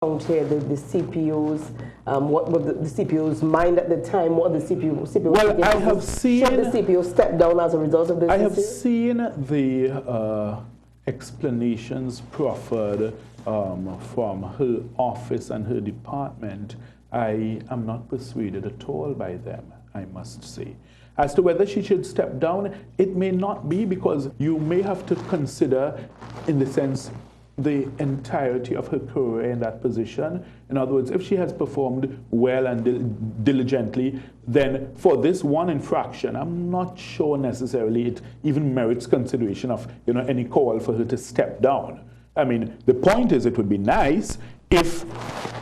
Out here, the CPOs, what were the CPO's mind at the time? What the CPO? Well, I have seen. Should the CPO step down as a result of this? I have seen the explanations proffered from her office and her department. I am not persuaded at all by them, I must say. As to whether she should step down, it may not be, because you may have to consider, in the sense, the entirety of her career in that position. In other words, if she has performed well and diligently, then for this one infraction, I'm not sure necessarily it even merits consideration of any call for her to step down. I mean, the point is, it would be nice if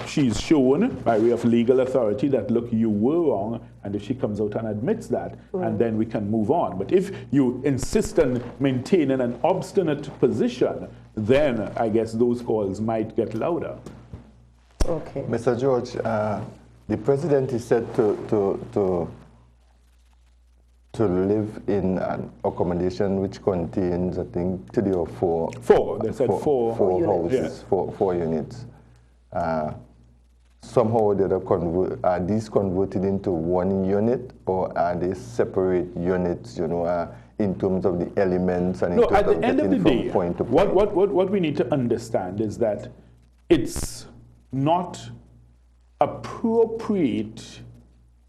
she's shown by way of legal authority that, look, you were wrong, and if she comes out and admits that, and then we can move on. But if you insist on maintaining an obstinate position, then I guess those calls might get louder. Okay. Mr. George, the president is said to live in an accommodation which contains, I think, 3 or 4. They said four houses, yeah. four units. Somehow are these converted into one unit, or are they separate units, in terms of the elements and in terms at the of end of the getting day, from point to point? What we need to understand is that it's not appropriate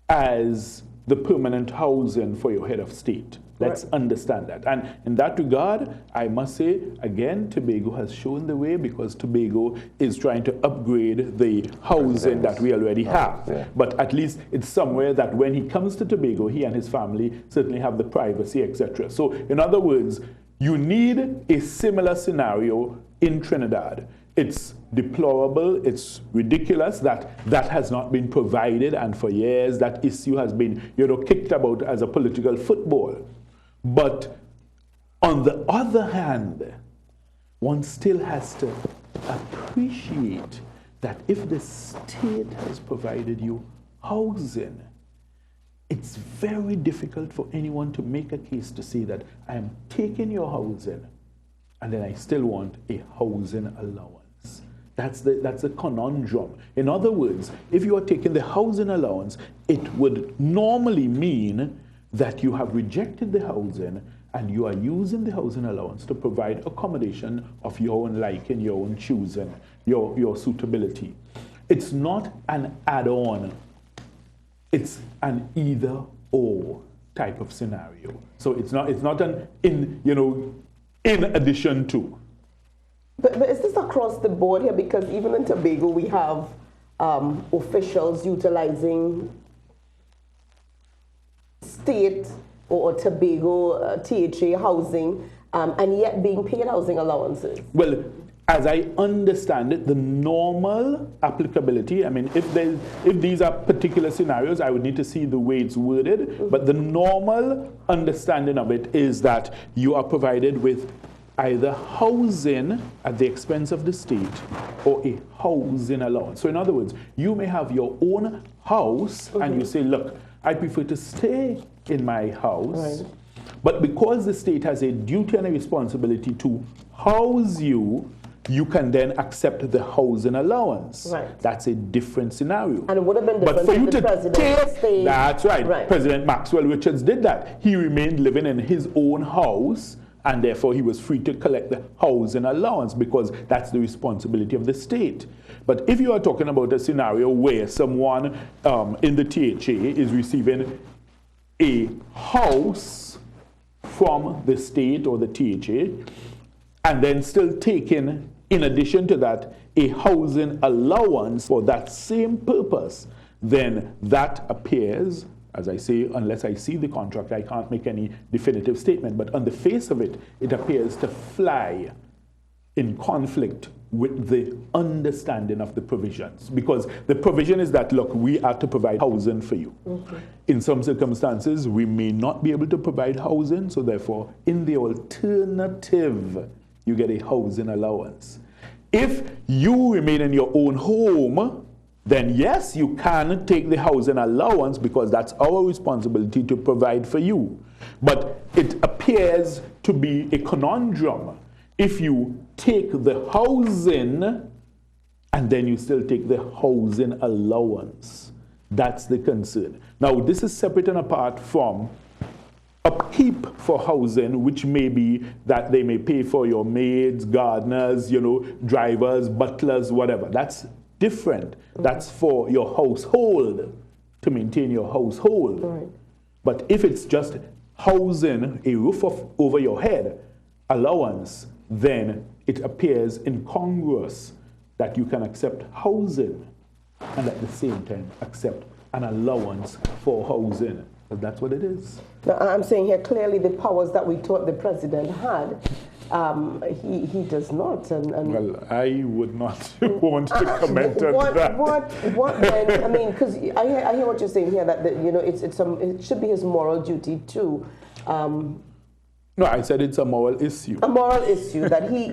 as the permanent housing for your head of state. Let's understand that. And in that regard, I must say, again, Tobago has shown the way, because Tobago is trying to upgrade the housing that we already have. Yeah. But at least it's somewhere that when he comes to Tobago, he and his family certainly have the privacy, etc. So, in other words, you need a similar scenario in Trinidad. It's deplorable, it's ridiculous that that has not been provided, and for years that issue has been, kicked about as a political football. But on the other hand, one still has to appreciate that if the state has provided you housing, it's very difficult for anyone to make a case to say that I am taking your housing and then I still want a housing allowance. That's the conundrum. In other words, if you are taking the housing allowance, it would normally mean that you have rejected the housing and you are using the housing allowance to provide accommodation of your own liking, your own choosing, your suitability. It's not an add-on. It's an either-or type of scenario. So it's not an in addition to. But is this across the board here? Because even in Tobago, we have officials utilizing state or Tobago THA housing and yet being paid housing allowances. Well, as I understand it, the normal applicability, I mean, if these are particular scenarios, I would need to see the way it's worded, but the normal understanding of it is that you are provided with either housing at the expense of the state or a housing allowance. So in other words, you may have your own house and you say, look, I prefer to stay in my house, but because the state has a duty and a responsibility to house you, you can then accept the housing allowance. Right. That's a different scenario. And it would have been different but for if you the to president stayed. That's right. President Maxwell Richards did that. He remained living in his own house, and therefore he was free to collect the housing allowance because that's the responsibility of the state. But if you are talking about a scenario where someone in the THA is receiving a house from the state or the THA, and then still taking, in addition to that, a housing allowance for that same purpose, then that appears, as I say, unless I see the contract, I can't make any definitive statement. But on the face of it, it appears to fly in conflict with the understanding of the provisions. Because the provision is that, look, we are to provide housing for you. In some circumstances, we may not be able to provide housing, so therefore, in the alternative, you get a housing allowance. If you remain in your own home, then yes, you can take the housing allowance because that's our responsibility to provide for you. But it appears to be a conundrum. If you take the housing and then you still take the housing allowance. That's the concern. Now, this is separate and apart from upkeep for housing, which may be that they may pay for your maids, gardeners, drivers, butlers, whatever. That's different. That's for your household, to maintain your household. Right. But if it's just housing, a roof over your head, allowance, then it appears incongruous that you can accept housing and at the same time accept an allowance for housing. But that's what it is. Now, I'm saying here clearly the powers that we thought the president had, he does not. And well, I would not want to comment on that. What then? I mean, because I hear what you're saying here, that it should be his moral duty too. No, I said it's a moral issue. A moral issue that he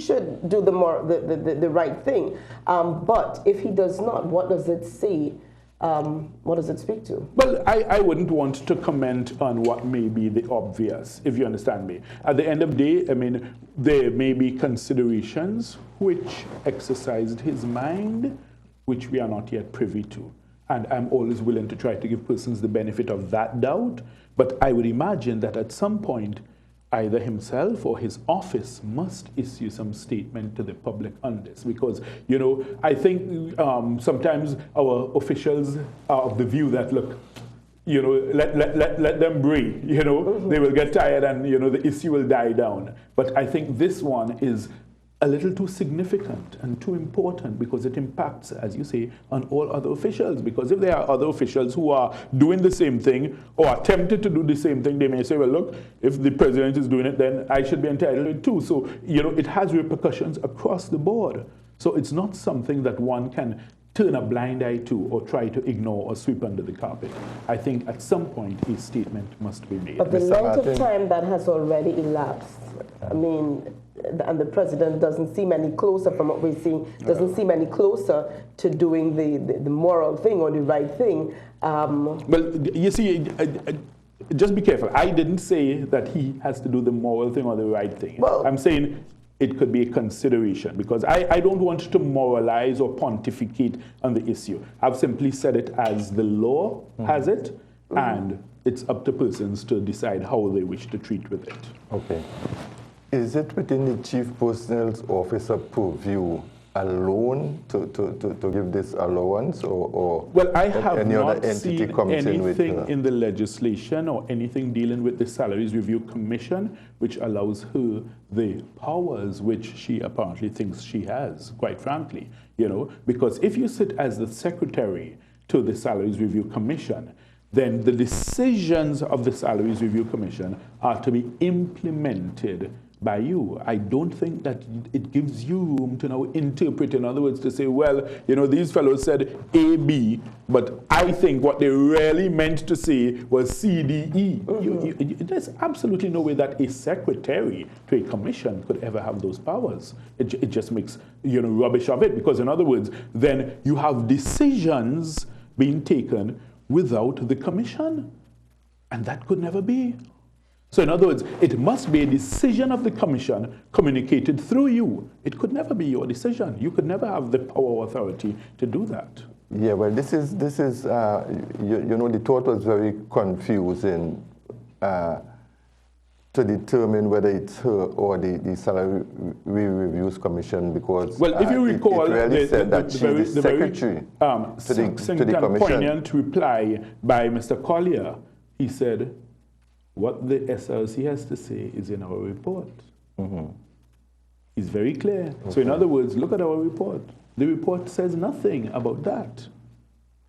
should do the right thing. But if he does not, what does it say? What does it speak to? Well, I wouldn't want to comment on what may be the obvious, if you understand me. At the end of the day, I mean, there may be considerations which exercised his mind, which we are not yet privy to. And I'm always willing to try to give persons the benefit of that doubt. But I would imagine that at some point, either himself or his office must issue some statement to the public on this. Because, I think sometimes our officials are of the view that, look, let them breathe, they will get tired and, the issue will die down. But I think this one is a little too significant and too important because it impacts, as you say, on all other officials. Because if there are other officials who are doing the same thing or are tempted to do the same thing, they may say, well, look, if the president is doing it, then I should be entitled to it too. So, it has repercussions across the board. So it's not something that one can turn a blind eye to or try to ignore or sweep under the carpet. I think at some point a statement must be made. But the length of time that has already elapsed, I mean, and the president doesn't seem any closer from what we're seeing, doesn't seem any closer to doing the moral thing or the right thing. Well, you see, just be careful. I didn't say that he has to do the moral thing or the right thing. Well, I'm saying it could be a consideration because I don't want to moralize or pontificate on the issue. I've simply said it as the law has it, and it's up to persons to decide how they wish to treat with it. Okay. Is it within the chief personnel officer purview alone to give this allowance or well, I have any not other entity seen comes anything in the legislation or anything dealing with the Salaries Review Commission which allows her the powers which she apparently thinks she has, quite frankly, because if you sit as the secretary to the Salaries Review Commission, then the decisions of the Salaries Review Commission are to be implemented by you. I don't think that it gives you room to now interpret, in other words, to say, well, these fellows said A, B, but I think what they really meant to say was C, D, E. There's absolutely no way that a secretary to a commission could ever have those powers. It just makes, rubbish of it, because in other words, then you have decisions being taken without the commission, and that could never be. So in other words, it must be a decision of the commission communicated through you. It could never be your decision. You could never have the power or authority to do that. Yeah, well, this is the thought was very confusing to determine whether it's her or the Salary Reviews Commission, because well, if you recall, it really said that she's the secretary to the commission. Poignant reply by Mr. Collier. He said, what the SRC has to say is in our report. It's very clear. Okay. So in other words, look at our report. The report says nothing about that,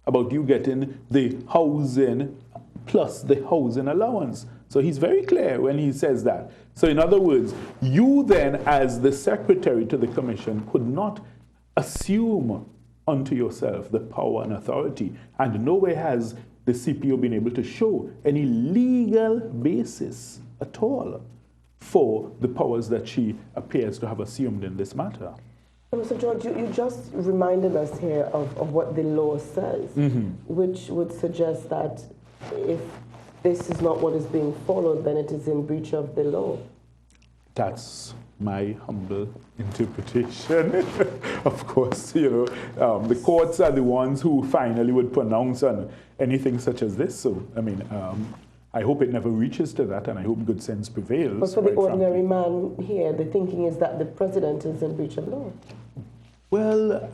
about you getting the housing plus the housing allowance. So he's very clear when he says that. So in other words, you then as the secretary to the commission could not assume unto yourself the power and authority, and nowhere has the CPO been able to show any legal basis at all for the powers that she appears to have assumed in this matter. Mr. George, you just reminded us here of what the law says, which would suggest that if this is not what is being followed, then it is in breach of the law. That's my humble interpretation. Of course, you know, the courts are the ones who finally would pronounce on anything such as this. So, I mean, I hope it never reaches to that, and I hope good sense prevails. But for the ordinary man here, the thinking is that the president is in breach of law. Well,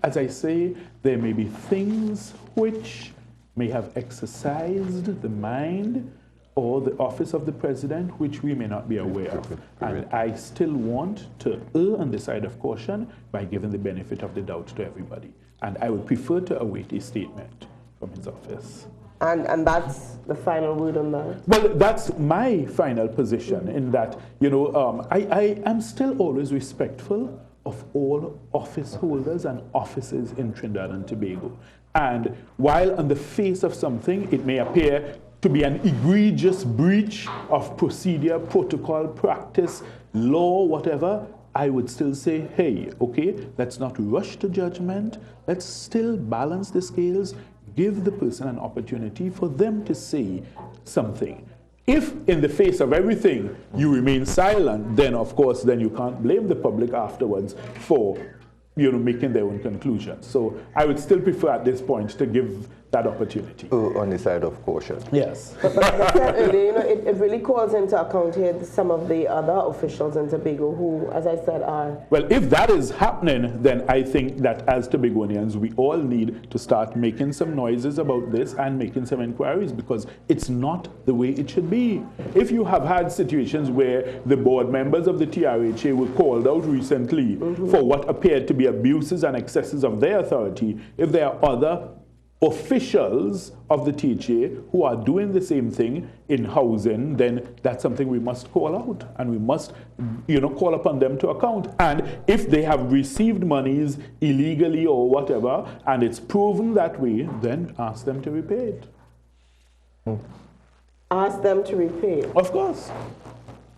as I say, there may be things which may have exercised the mind or the office of the president, which we may not be aware of. And I still want to err on the side of caution by giving the benefit of the doubt to everybody. And I would prefer to await a statement from his office. And that's the final word on that? Well, that's my final position in that, you know, I am still always respectful of all office holders and offices in Trinidad and Tobago. And while on the face of something, it may appear to be an egregious breach of procedure, protocol, practice, law, whatever, I would still say, hey, okay, let's not rush to judgment. Let's still balance the scales, give the person an opportunity for them to say something. If in the face of everything you remain silent, then of course, then you can't blame the public afterwards for, you know, making their own conclusions. So I would still prefer at this point to give that opportunity. On the side of caution. Yes. But like I said earlier, you know, it really calls into account here some of the other officials in Tobago who, as I said, are... Well, if that is happening, then I think that as Tobagonians, we all need to start making some noises about this and making some inquiries, because it's not the way it should be. If you have had situations where the board members of the TRHA were called out recently for what appeared to be abuses and excesses of their authority, if there are other officials of the THA who are doing the same thing in housing, then that's something we must call out, and we must, you know, call upon them to account. And if they have received monies illegally or whatever, and it's proven that way, then ask them to repay it. Ask them to repay it. Of course.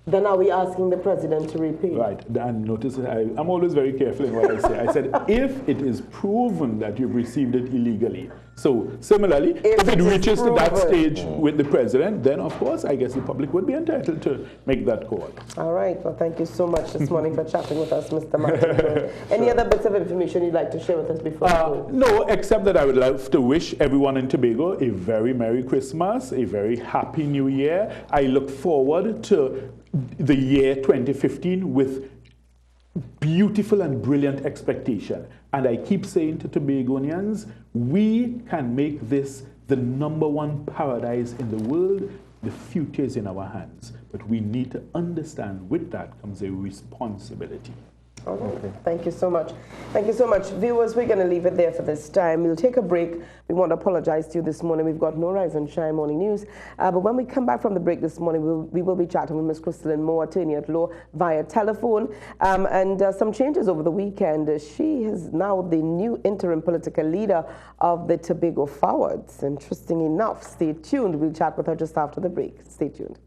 Then are we asking the president to repay? Right, and notice I'm always very careful in what I say. I said, if it is proven that you've received it illegally. So similarly, if it reaches to that stage with the president, then of course, I guess the public would be entitled to make that call. All right, well, thank you so much this morning for chatting with us, Mr. Martin. Any other bits of information you'd like to share with us before we go? No, except that I would love to wish everyone in Tobago a very Merry Christmas, a very Happy New Year. I look forward to the year 2015 with beautiful and brilliant expectation. And I keep saying to Tobagonians, we can make this the #1 paradise in the world. The future is in our hands. But we need to understand with that comes a responsibility. All right. Okay. Thank you so much. Thank you so much. Viewers, we're going to leave it there for this time. We'll take a break. We want to apologize to you this morning. We've got no Rise and Shine Morning News. But when we come back from the break this morning, we will be chatting with Ms. Crystalline Moore, attorney at law, via telephone. And some changes over the weekend. She is now the new interim political leader of the Tobago Forwards. Interesting enough. Stay tuned. We'll chat with her just after the break. Stay tuned.